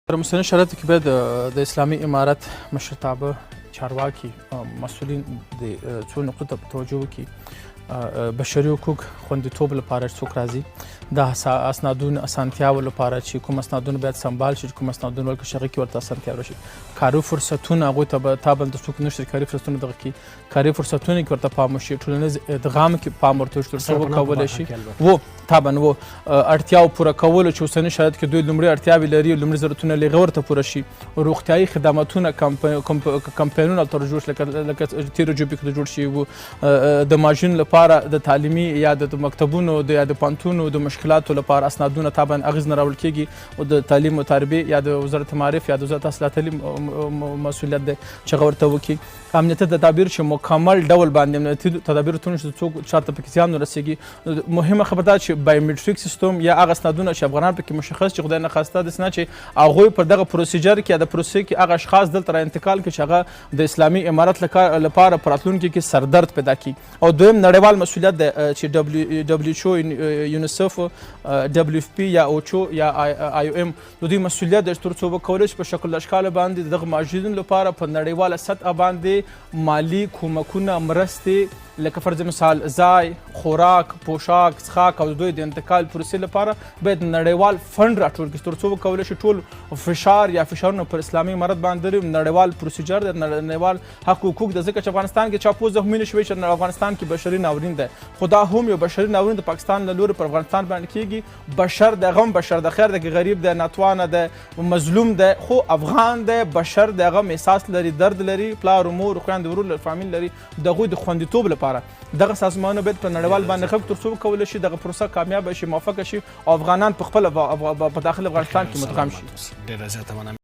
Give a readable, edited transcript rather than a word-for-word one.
تر اوسني شرایطو کې باید د اسلامي امارت مشرتابه چارواکي مسؤلین د څو نقطو ته توجه وکړي. بشري حقوق خوندیتوب لپاره څوک راځي، د اسنادونو اسانتیاو لپاره چې کوم اسنادونه باید سمبال شي، کوم اسنادونه ورکړل شي هغې کې ورته اسانتیا راشي. کاري فرصتونه هغوی ته به تابل د څوک نشته کاري فرصتونه دغه کړي، کاري فرصتونه کې ورته پام وشي، ټولنیز ادغام کې پام ورته وشي تر څو وکولی شي طبعا اړتیاو پوره کولو چې اوسني شرایط کې دوی لومړی اړتیاوې لري، لومړي ضرورتونه یې هغه ورته پوره شي. روغتیایي خدماتونه کمپاینونه ورته جوړ شي، لکه تېرو جوبې کې جوړ شوي وو د ماشومانو لپاره د تعلیمي یا د مکتبونو یا د پوهنتونونو د مشکلاتو لپاره اسنادونه طبعا اغېز نه راوړل کېږي، او د تعلیم و تربیې یا د وزارت معارف یا د وزارت تحصیلات تعلیم مسؤلیت دی چې هغه ورته وکړي. امنیتي تدابیر چې مکمل ډول باندې امنیتي تدابیر ټول چې څوک چاته پکې زیان ورسېږي. مهمه خبره دا چې بایومټریک سیستم یا هغه اسنادونه چې افغانان پکې مشخص چې خدای نخواسته داسې نه چې هغوی پر دغه پروسیجر کې یا د پروسې کې هغه اشخاص دلته را انتقال کړي چې هغه د اسلامي امارت لپاره په راتلونکي کې سردرد پیدا کړي. او دویم نړیوال مسؤلیت دی چې دبلیو یونیسف دبلیو اف پي یا اوچو یا آی او ام د دوی مسؤلیت دی تر څو وکولی شي په شکل اشکال باندې دغه ماجرینو لپاره په نړیواله سطحه باندې مالی کومکونه مرستې لکه فرض مثال ځای، خوراک، پوشاک، څښاک او دوی د انتقال پروسې لپاره باید نړیوال فنډ راټول کړي تر څو وکولی شي ټول فشار یا فشارونه پر اسلامي امارت باندې نړیوال پروسیجر دی، نړیوال حق حقوق دی. ځکه چې افغانستان کې چا پوه زخمي نه شوی چې افغانستان کې بشري ناورین دی، خو دا هم یو بشري ناورین د پاکستان له لورې پر افغانستان باندې کېږي. بشر دی، غم بشر د خیر دی، غریب دی، ناتوانه دی، مظلوم دی، خو افغان دی، بشر دی، غم احساس لري، درد لري، پلار و مور خویندې ورور فامیل لري. د هغوی د خوندیتوب لپاره دغه سازمانونه باید په نړیوال باندې غږ تر څو وکولی شي دغه پروسه کامیابه شي، موفقه شي او افغانان په خپله په داخل افغانستان کې مدغم شي. ډېره زیاته مننه.